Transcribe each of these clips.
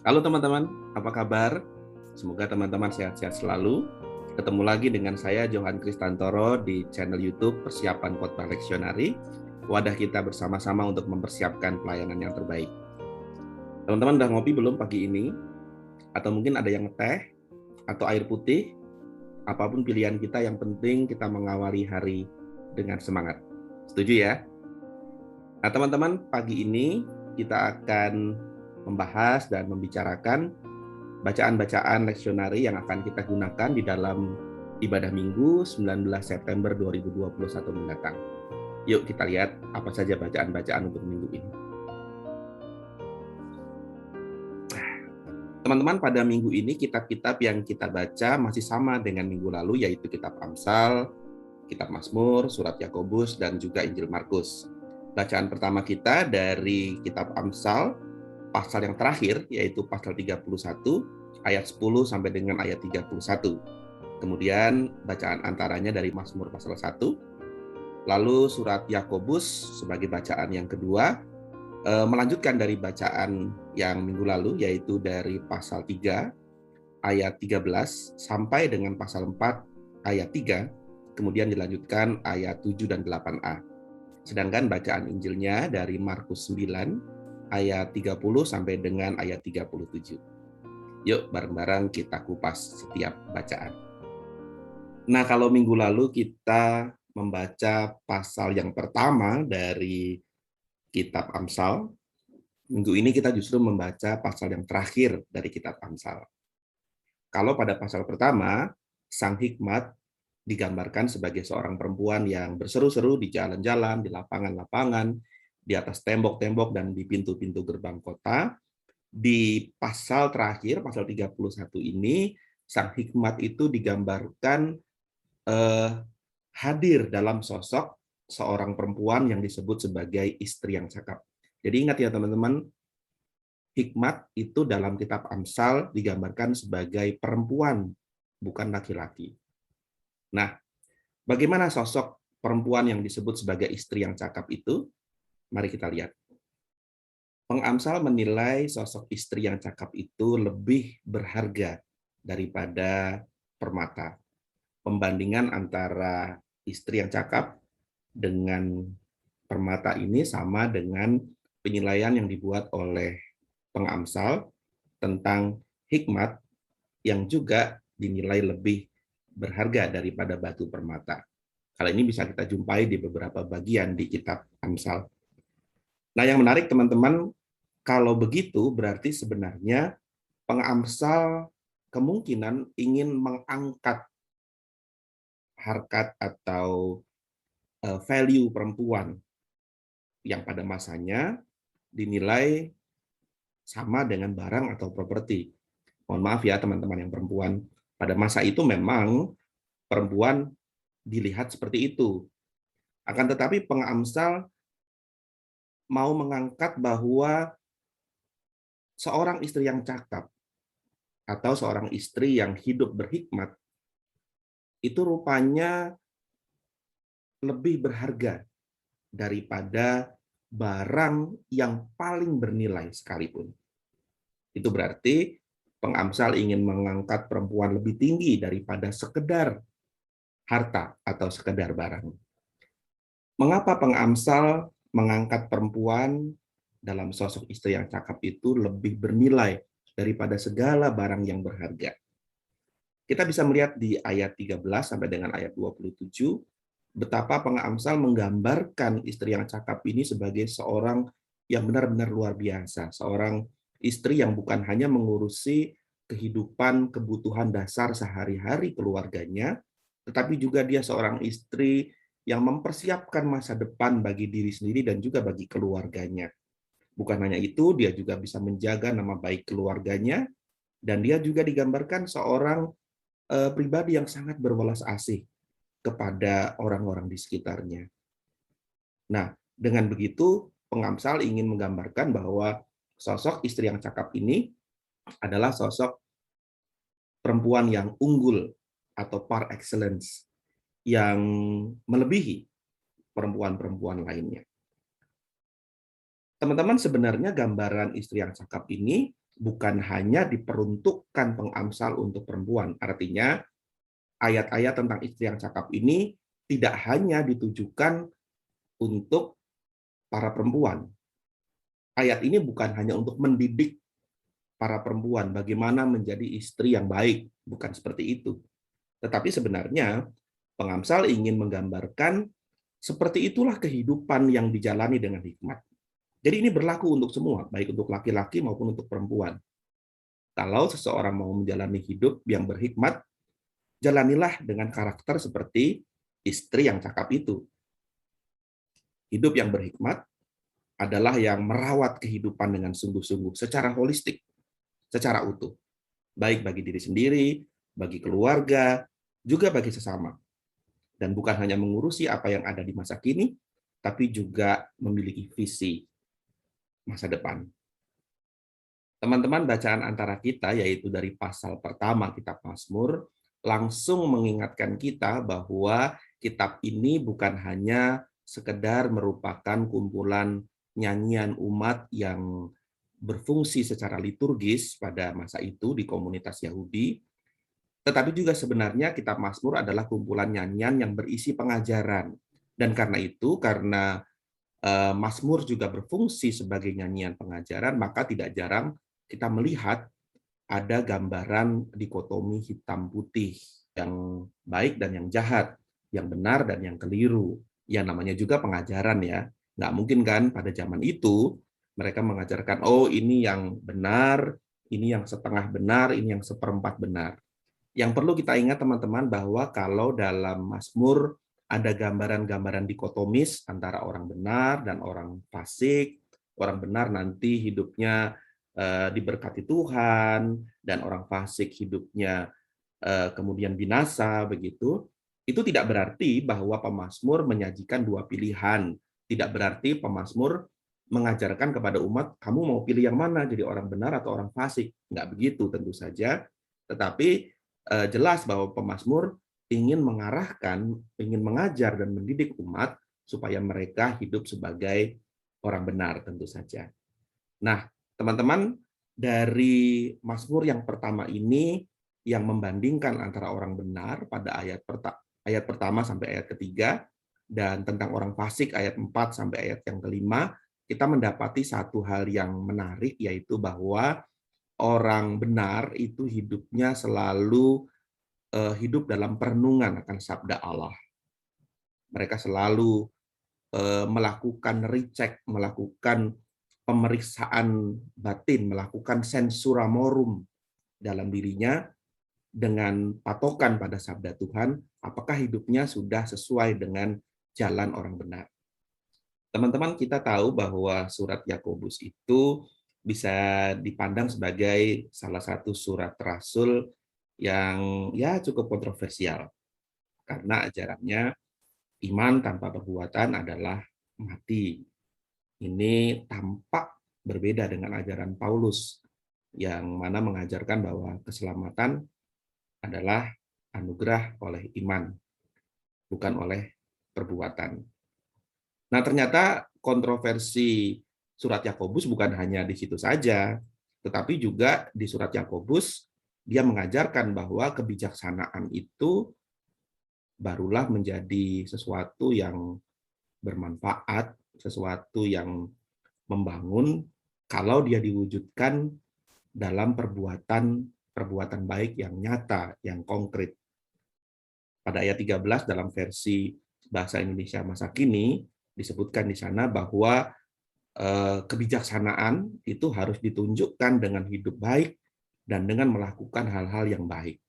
Halo teman-teman, apa kabar? Semoga teman-teman sehat-sehat selalu. Ketemu lagi dengan saya Johan Kristantoro di channel YouTube Persiapan Khotbah Leksionari. Wadah kita bersama-sama untuk mempersiapkan pelayanan yang terbaik. Teman-teman udah ngopi belum pagi ini? Atau mungkin ada yang teh atau air putih? Apapun pilihan kita, yang penting kita mengawali hari dengan semangat. Setuju ya? Nah teman-teman, pagi ini kita akan membahas dan membicarakan bacaan-bacaan leksionari yang akan kita gunakan di dalam ibadah Minggu 19 September 2021 mendatang. Yuk kita lihat apa saja bacaan-bacaan untuk minggu ini. Teman-teman, pada minggu ini kitab-kitab yang kita baca masih sama dengan minggu lalu, yaitu kitab Amsal, kitab Mazmur, surat Yakobus, dan juga Injil Markus. Bacaan pertama kita dari kitab Amsal, pasal yang terakhir, yaitu pasal 31, ayat 10 sampai dengan ayat 31. Kemudian bacaan antaranya dari Mazmur pasal 1, lalu surat Yakobus sebagai bacaan yang kedua, melanjutkan dari bacaan yang minggu lalu, yaitu dari pasal 3 ayat 13 sampai dengan pasal 4 ayat 3, kemudian dilanjutkan ayat 7 dan 8a. Sedangkan bacaan Injilnya dari Markus 9 ayat 30 sampai dengan ayat 37. Yuk bareng-bareng kita kupas setiap bacaan. Nah, kalau minggu lalu kita membaca pasal yang pertama dari kitab Amsal, minggu ini kita justru membaca pasal yang terakhir dari kitab Amsal. Kalau pada pasal pertama, sang hikmat digambarkan sebagai seorang perempuan yang berseru-seru di jalan-jalan, di lapangan-lapangan, di atas tembok-tembok, dan di pintu-pintu gerbang kota. Di pasal terakhir, pasal 31 ini, sang hikmat itu digambarkan hadir dalam sosok seorang perempuan yang disebut sebagai istri yang cakap. Jadi ingat ya teman-teman, hikmat itu dalam kitab Amsal digambarkan sebagai perempuan, bukan laki-laki. Nah, bagaimana sosok perempuan yang disebut sebagai istri yang cakap itu? Mari kita lihat. Pengamsal menilai sosok istri yang cakap itu lebih berharga daripada permata. Pembandingan antara istri yang cakap dengan permata ini sama dengan penilaian yang dibuat oleh pengamsal tentang hikmat yang juga dinilai lebih berharga daripada batu permata. Hal ini bisa kita jumpai di beberapa bagian di kitab Amsal. Nah, yang menarik teman-teman, kalau begitu berarti sebenarnya pengamsal kemungkinan ingin mengangkat harkat atau value perempuan yang pada masanya dinilai sama dengan barang atau properti. Mohon maaf ya teman-teman yang perempuan, pada masa itu memang perempuan dilihat seperti itu. Akan tetapi pengamsal mau mengangkat bahwa seorang istri yang cakap atau seorang istri yang hidup berhikmat itu rupanya lebih berharga daripada barang yang paling bernilai sekalipun. Itu berarti pengamsal ingin mengangkat perempuan lebih tinggi daripada sekedar harta atau sekedar barang. Mengapa pengamsal mengangkat perempuan dalam sosok istri yang cakap itu lebih bernilai daripada segala barang yang berharga? Kita bisa melihat di ayat 13 sampai dengan ayat 27, betapa pengamsal menggambarkan istri yang cakap ini sebagai seorang yang benar-benar luar biasa, seorang istri yang bukan hanya mengurusi kehidupan kebutuhan dasar sehari-hari keluarganya, tetapi juga dia seorang istri yang mempersiapkan masa depan bagi diri sendiri dan juga bagi keluarganya. Bukan hanya itu, dia juga bisa menjaga nama baik keluarganya, dan dia juga digambarkan seorang pribadi yang sangat berwelas asih kepada orang-orang di sekitarnya. Nah, dengan begitu pengamsal ingin menggambarkan bahwa sosok istri yang cakap ini adalah sosok perempuan yang unggul atau par excellence yang melebihi perempuan-perempuan lainnya. Teman-teman, sebenarnya gambaran istri yang cakap ini bukan hanya diperuntukkan pengamsal untuk perempuan. Artinya, ayat-ayat tentang istri yang cakap ini tidak hanya ditujukan untuk para perempuan. Ayat ini bukan hanya untuk mendidik para perempuan bagaimana menjadi istri yang baik, bukan seperti itu. Tetapi sebenarnya pengamsal ingin menggambarkan seperti itulah kehidupan yang dijalani dengan hikmat. Jadi ini berlaku untuk semua, baik untuk laki-laki maupun untuk perempuan. Kalau seseorang mau menjalani hidup yang berhikmat, jalanilah dengan karakter seperti istri yang cakap itu. Hidup yang berhikmat adalah yang merawat kehidupan dengan sungguh-sungguh secara holistik, secara utuh. Baik bagi diri sendiri, bagi keluarga, juga bagi sesama. Dan bukan hanya mengurusi apa yang ada di masa kini, tapi juga memiliki visi masa depan. Teman-teman, bacaan antara kita, yaitu dari pasal pertama kitab Mazmur, langsung mengingatkan kita bahwa kitab ini bukan hanya sekedar merupakan kumpulan nyanyian umat yang berfungsi secara liturgis pada masa itu di komunitas Yahudi, tetapi juga sebenarnya kitab Mazmur adalah kumpulan nyanyian yang berisi pengajaran. Dan karena itu, karena Mazmur juga berfungsi sebagai nyanyian pengajaran, maka tidak jarang kita melihat ada gambaran dikotomi hitam putih, yang baik dan yang jahat, yang benar dan yang keliru. Ya namanya juga pengajaran ya. Nggak mungkin kan pada zaman itu mereka mengajarkan, oh ini yang benar, ini yang setengah benar, ini yang seperempat benar. Yang perlu kita ingat teman-teman bahwa kalau dalam Mazmur ada gambaran-gambaran dikotomis antara orang benar dan orang fasik, orang benar nanti hidupnya diberkati Tuhan dan orang fasik hidupnya kemudian binasa begitu. Itu tidak berarti bahwa pemazmur menyajikan dua pilihan. Tidak berarti pemazmur mengajarkan kepada umat, kamu mau pilih yang mana, jadi orang benar atau orang fasik. Nggak begitu tentu saja. Tetapi jelas bahwa pemazmur ingin mengarahkan, ingin mengajar dan mendidik umat supaya mereka hidup sebagai orang benar tentu saja. Nah, teman-teman, dari Mazmur yang pertama ini yang membandingkan antara orang benar pada ayat pertama sampai ayat ketiga dan tentang orang fasik ayat 4 sampai ayat yang kelima, kita mendapati satu hal yang menarik, yaitu bahwa orang benar itu hidupnya selalu hidup dalam perenungan akan sabda Allah. Mereka selalu melakukan recheck, melakukan pemeriksaan batin, melakukan sensura morum dalam dirinya dengan patokan pada sabda Tuhan, apakah hidupnya sudah sesuai dengan jalan orang benar. Teman-teman, kita tahu bahwa surat Yakobus itu bisa dipandang sebagai salah satu surat rasul yang ya cukup kontroversial karena ajarannya iman tanpa perbuatan adalah mati. Ini tampak berbeda dengan ajaran Paulus yang mana mengajarkan bahwa keselamatan adalah anugerah oleh iman, bukan oleh perbuatan. Nah, ternyata kontroversi surat Yakobus bukan hanya di situ saja, tetapi juga di surat Yakobus dia mengajarkan bahwa kebijaksanaan itu barulah menjadi sesuatu yang bermanfaat, sesuatu yang membangun kalau dia diwujudkan dalam perbuatan baik yang nyata, yang konkret. Pada ayat 13 dalam versi bahasa Indonesia masa kini disebutkan di sana bahwa kebijaksanaan itu harus ditunjukkan dengan hidup baik dan dengan melakukan hal-hal yang baik.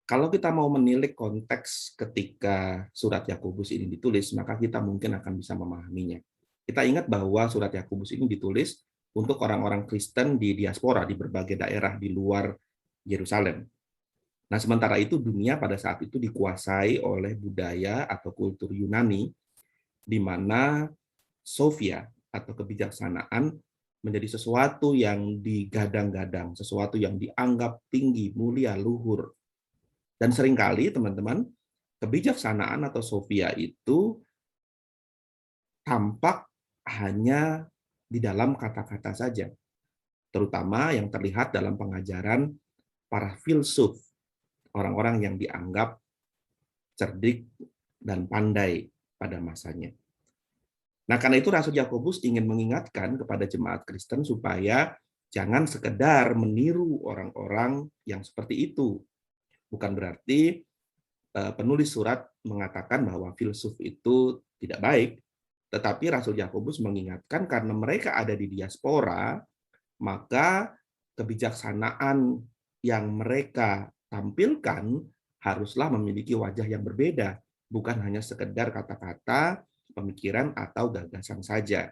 Kalau kita mau menilik konteks ketika surat Yakobus ini ditulis, maka kita mungkin akan bisa memahaminya. Kita ingat bahwa surat Yakobus ini ditulis untuk orang-orang Kristen di diaspora, di berbagai daerah di luar Yerusalem. Nah, sementara itu dunia pada saat itu dikuasai oleh budaya atau kultur Yunani, di mana Sophia atau kebijaksanaan menjadi sesuatu yang digadang-gadang, sesuatu yang dianggap tinggi, mulia, luhur. Dan seringkali, teman-teman, kebijaksanaan atau Sophia itu tampak hanya di dalam kata-kata saja. terutama yang terlihat dalam pengajaran para filsuf, orang-orang yang dianggap cerdik dan pandai pada masanya. Nah, karena itu Rasul Yakobus ingin mengingatkan kepada jemaat Kristen supaya jangan sekedar meniru orang-orang yang seperti itu. Bukan berarti penulis surat mengatakan bahwa filsuf itu tidak baik, tetapi Rasul Yakobus mengingatkan karena mereka ada di diaspora, maka kebijaksanaan yang mereka tampilkan haruslah memiliki wajah yang berbeda, bukan hanya sekedar kata-kata, pemikiran, atau gagasan saja.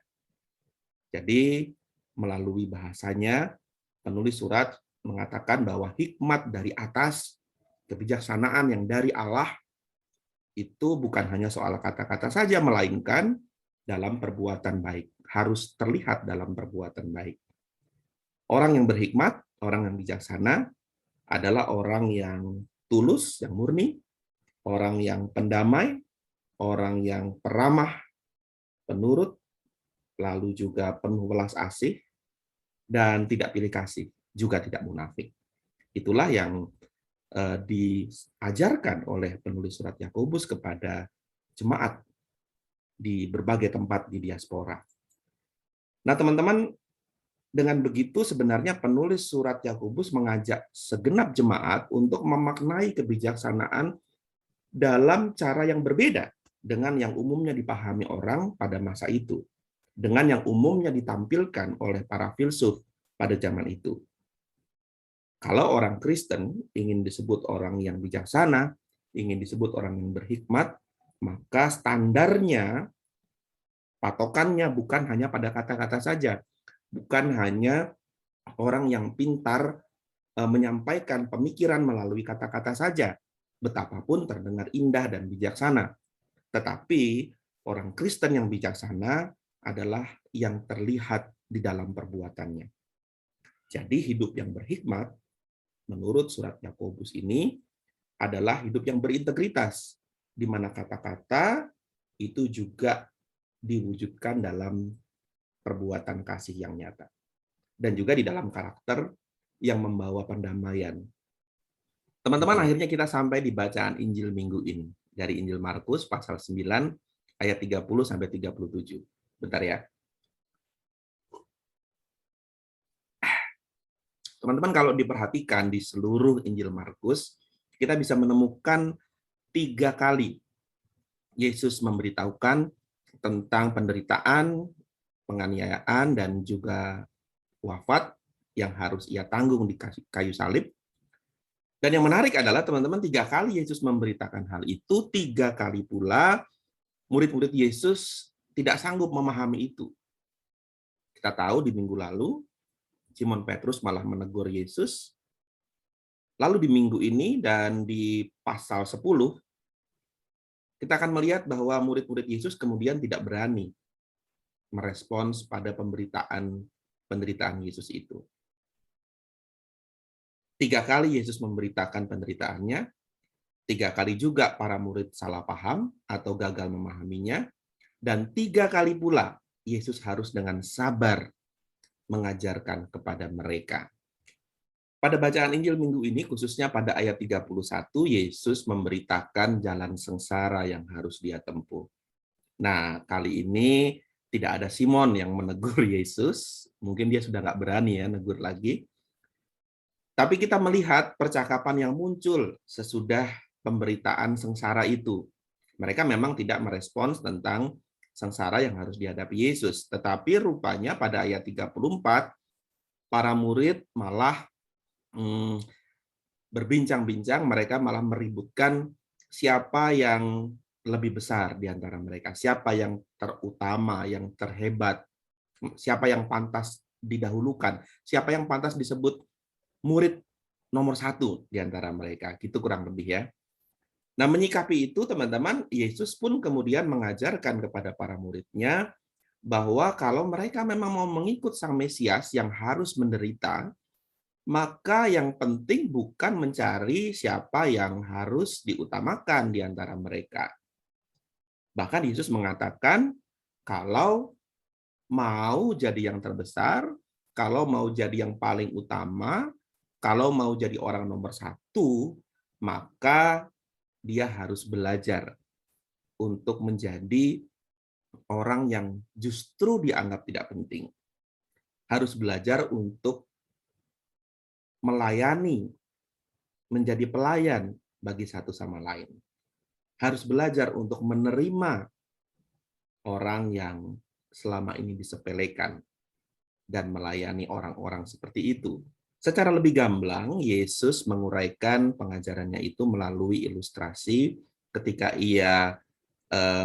Jadi, melalui bahasanya, penulis surat mengatakan bahwa hikmat dari atas, kebijaksanaan yang dari Allah, itu bukan hanya soal kata-kata saja, melainkan dalam perbuatan baik. Harus terlihat dalam perbuatan baik. Orang yang berhikmat, orang yang bijaksana, adalah orang yang tulus, yang murni, orang yang pendamai, orang yang peramah, penurut, lalu juga penuh welas asih, dan tidak pilih kasih, juga tidak munafik. Itulah yang diajarkan oleh penulis surat Yakobus kepada jemaat di berbagai tempat di diaspora. Nah, teman-teman, dengan begitu sebenarnya penulis surat Yakobus mengajak segenap jemaat untuk memaknai kebijaksanaan dalam cara yang berbeda dengan yang umumnya dipahami orang pada masa itu, dengan yang umumnya ditampilkan oleh para filsuf pada zaman itu. Kalau orang Kristen ingin disebut orang yang bijaksana, ingin disebut orang yang berhikmat, maka standarnya, patokannya bukan hanya pada kata-kata saja, bukan hanya orang yang pintar menyampaikan pemikiran melalui kata-kata saja, betapapun terdengar indah dan bijaksana. Tetapi orang Kristen yang bijaksana adalah yang terlihat di dalam perbuatannya. Jadi hidup yang berhikmat, menurut surat Yakobus ini, adalah hidup yang berintegritas, di mana kata-kata itu juga diwujudkan dalam perbuatan kasih yang nyata. Dan juga di dalam karakter yang membawa pendamaian. Teman-teman, akhirnya kita sampai di bacaan Injil minggu ini. Dari Injil Markus pasal 9 ayat 30 sampai 37. Bentar ya. Teman-teman, kalau diperhatikan di seluruh Injil Markus, kita bisa menemukan 3 kali Yesus memberitahukan tentang penderitaan, penganiayaan, dan juga wafat yang harus ia tanggung di kayu salib. Dan yang menarik adalah, teman-teman, 3 kali Yesus memberitakan hal itu, 3 kali pula murid-murid Yesus tidak sanggup memahami itu. Kita tahu di minggu lalu, Simon Petrus malah menegur Yesus. Lalu di minggu ini dan di pasal 10, kita akan melihat bahwa murid-murid Yesus kemudian tidak berani merespons pada penderitaan Yesus itu. 3 kali Yesus memberitakan penderitaannya, 3 kali juga para murid salah paham atau gagal memahaminya, dan 3 kali pula Yesus harus dengan sabar mengajarkan kepada mereka. Pada bacaan Injil minggu ini, khususnya pada ayat 31, Yesus memberitakan jalan sengsara yang harus dia tempuh. Nah, kali ini tidak ada Simon yang menegur Yesus. Mungkin dia sudah nggak berani ya negur lagi. Tapi kita melihat percakapan yang muncul sesudah pemberitaan sengsara itu. Mereka memang tidak merespons tentang sengsara yang harus dihadapi Yesus. Tetapi rupanya pada ayat 34, para murid malah berbincang-bincang, mereka malah meributkan siapa yang lebih besar di antara mereka, siapa yang terutama, yang terhebat, siapa yang pantas didahulukan, siapa yang pantas disebut murid nomor 1 di antara mereka. Gitu kurang lebih ya. Nah, menyikapi itu, teman-teman, Yesus pun kemudian mengajarkan kepada para muridnya bahwa kalau mereka memang mau mengikut Sang Mesias yang harus menderita, maka yang penting bukan mencari siapa yang harus diutamakan di antara mereka. Bahkan Yesus mengatakan, kalau mau jadi yang terbesar, kalau mau jadi yang paling utama, kalau mau jadi orang nomor satu, maka dia harus belajar untuk menjadi orang yang justru dianggap tidak penting. Harus belajar untuk melayani, menjadi pelayan bagi satu sama lain. Harus belajar untuk menerima orang yang selama ini disepelekan dan melayani orang-orang seperti itu. Secara lebih gamblang, Yesus menguraikan pengajarannya itu melalui ilustrasi ketika ia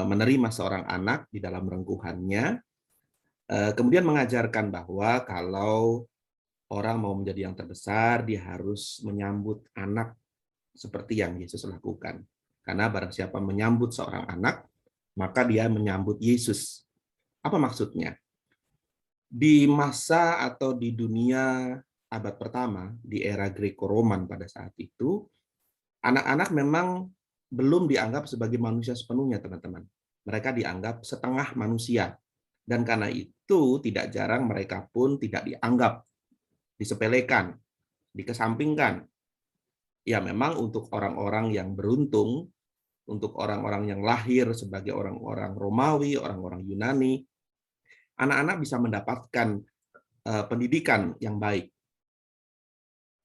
menerima seorang anak di dalam rengkuhannya, kemudian mengajarkan bahwa kalau orang mau menjadi yang terbesar, dia harus menyambut anak seperti yang Yesus lakukan. Karena barang siapa menyambut seorang anak, maka dia menyambut Yesus. Apa maksudnya? Di masa atau di dunia abad pertama, di era Greco-Roman pada saat itu, anak-anak memang belum dianggap sebagai manusia sepenuhnya, teman-teman. Mereka dianggap setengah manusia. Dan karena itu, tidak jarang mereka pun tidak dianggap, disepelekan, dikesampingkan. Ya memang untuk orang-orang yang beruntung, untuk orang-orang yang lahir sebagai orang-orang Romawi, orang-orang Yunani, anak-anak bisa mendapatkan pendidikan yang baik.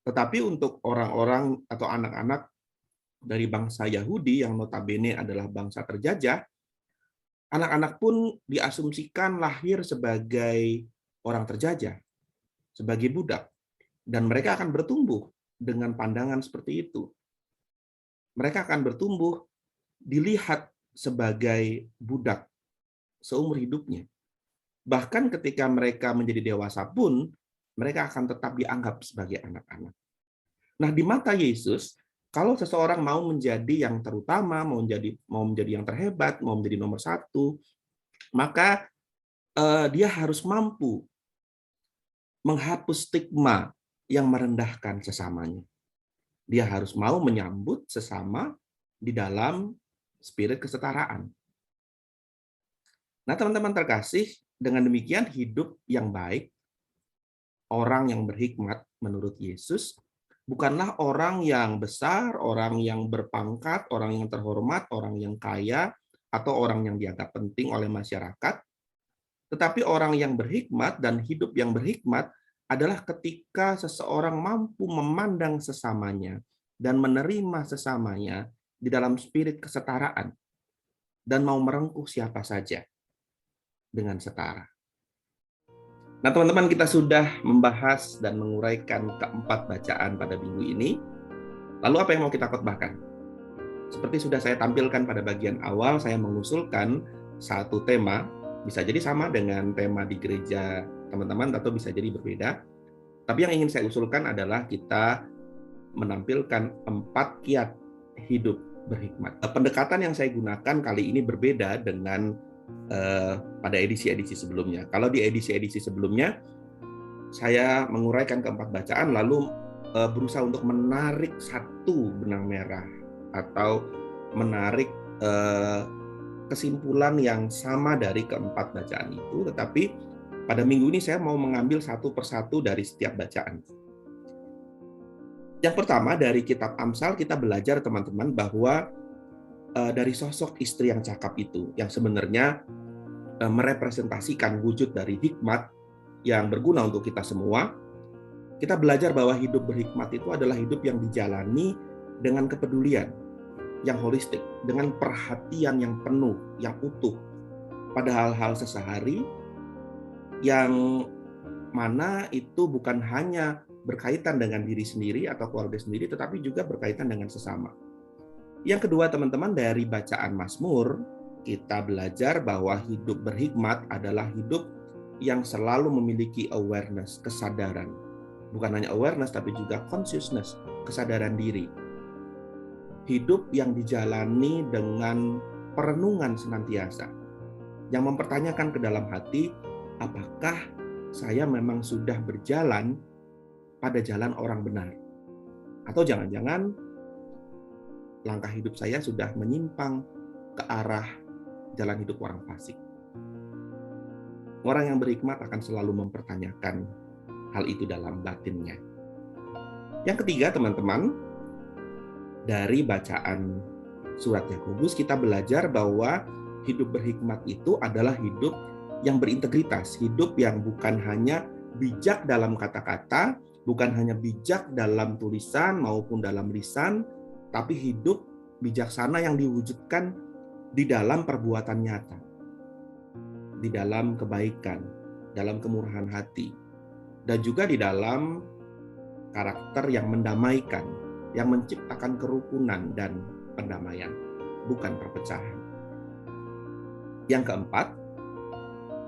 Tetapi untuk orang-orang atau anak-anak dari bangsa Yahudi yang notabene adalah bangsa terjajah, anak-anak pun diasumsikan lahir sebagai orang terjajah, sebagai budak, dan mereka akan bertumbuh dengan pandangan seperti itu. Mereka akan bertumbuh dilihat sebagai budak seumur hidupnya. Bahkan ketika mereka menjadi dewasa pun, mereka akan tetap dianggap sebagai anak-anak. Nah, di mata Yesus, kalau seseorang mau menjadi yang terutama, mau menjadi yang terhebat, mau menjadi nomor satu, maka dia harus mampu menghapus stigma yang merendahkan sesamanya. Dia harus mau menyambut sesama di dalam spirit kesetaraan. Nah, teman-teman terkasih, dengan demikian hidup yang baik, orang yang berhikmat menurut Yesus, bukanlah orang yang besar, orang yang berpangkat, orang yang terhormat, orang yang kaya, atau orang yang dianggap penting oleh masyarakat, tetapi orang yang berhikmat dan hidup yang berhikmat adalah ketika seseorang mampu memandang sesamanya dan menerima sesamanya di dalam spirit kesetaraan dan mau merengkuh siapa saja dengan setara. Nah, teman-teman, kita sudah membahas dan menguraikan keempat bacaan pada minggu ini. Lalu apa yang mau kita khotbahkan? Seperti sudah saya tampilkan pada bagian awal, saya mengusulkan satu tema, bisa jadi sama dengan tema di gereja teman-teman atau bisa jadi berbeda. Tapi yang ingin saya usulkan adalah kita menampilkan 4 kiat hidup berhikmat. Pendekatan yang saya gunakan kali ini berbeda dengan pada edisi-edisi sebelumnya. Kalau di edisi-edisi sebelumnya, saya menguraikan keempat bacaan lalu berusaha untuk menarik satu benang merah atau menarik kesimpulan yang sama dari keempat bacaan itu, tetapi pada minggu ini saya mau mengambil satu persatu dari setiap bacaan. Yang pertama, dari kitab Amsal kita belajar, teman-teman, bahwa dari sosok istri yang cakap itu, yang sebenarnya merepresentasikan wujud dari hikmat yang berguna untuk kita semua, kita belajar bahwa hidup berhikmat itu adalah hidup yang dijalani dengan kepedulian yang holistik, dengan perhatian yang penuh, yang utuh pada hal-hal sesehari yang mana itu bukan hanya berkaitan dengan diri sendiri atau keluarga sendiri, tetapi juga berkaitan dengan sesama. Yang kedua, teman-teman, dari bacaan Mazmur, kita belajar bahwa hidup berhikmat adalah hidup yang selalu memiliki awareness, kesadaran. Bukan hanya awareness, tapi juga consciousness, kesadaran diri. Hidup yang dijalani dengan perenungan senantiasa, yang mempertanyakan ke dalam hati, apakah saya memang sudah berjalan pada jalan orang benar? Atau jangan-jangan langkah hidup saya sudah menyimpang ke arah jalan hidup orang fasik. Orang yang berhikmat akan selalu mempertanyakan hal itu dalam batinnya. Yang ketiga, teman-teman, dari bacaan surat Yakobus kita belajar bahwa hidup berhikmat itu adalah hidup yang berintegritas, hidup yang bukan hanya bijak dalam kata-kata, bukan hanya bijak dalam tulisan maupun dalam lisan, tapi hidup bijaksana yang diwujudkan di dalam perbuatan nyata, di dalam kebaikan, dalam kemurahan hati, dan juga di dalam karakter yang mendamaikan, yang menciptakan kerukunan dan pendamaian, bukan perpecahan. Yang keempat,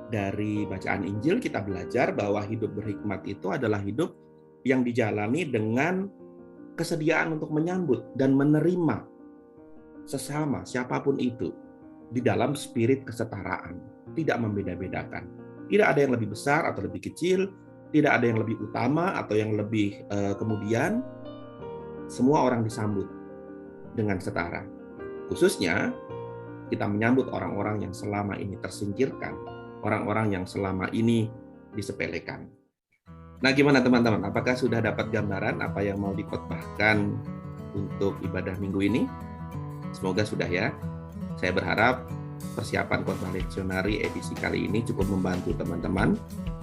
dari bacaan Injil kita belajar bahwa hidup berhikmat itu adalah hidup yang dijalani dengan kesediaan untuk menyambut dan menerima sesama siapapun itu di dalam spirit kesetaraan, tidak membeda-bedakan. Tidak ada yang lebih besar atau lebih kecil, tidak ada yang lebih utama atau yang lebih kemudian. Semua orang disambut dengan setara. Khususnya kita menyambut orang-orang yang selama ini tersingkirkan, orang-orang yang selama ini disepelekan. Nah, gimana teman-teman? Apakah sudah dapat gambaran apa yang mau dikhotbahkan untuk ibadah minggu ini? Semoga sudah ya. Saya berharap persiapan khotbah leksionari edisi kali ini cukup membantu teman-teman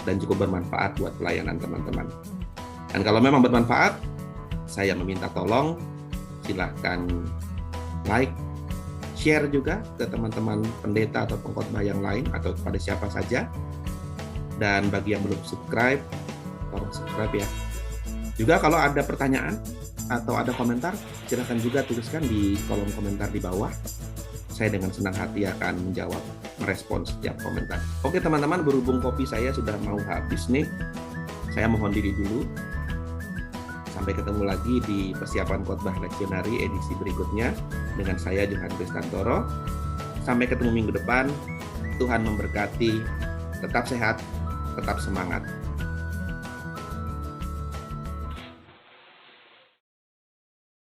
dan cukup bermanfaat buat pelayanan teman-teman. Dan kalau memang bermanfaat, saya meminta tolong silahkan like, share juga ke teman-teman pendeta atau pengkhotbah yang lain atau kepada siapa saja. Dan bagi yang belum subscribe, tolong subscribe ya. Juga kalau ada pertanyaan atau ada komentar, silahkan juga tuliskan di kolom komentar di bawah. Saya dengan senang hati akan menjawab, merespons setiap komentar. Oke teman-teman, berhubung kopi saya sudah mau habis nih, saya mohon diri dulu. Sampai ketemu lagi di persiapan khotbah leksionari edisi berikutnya dengan saya Johan Kristantoro. Sampai ketemu minggu depan. Tuhan memberkati. Tetap sehat, tetap semangat.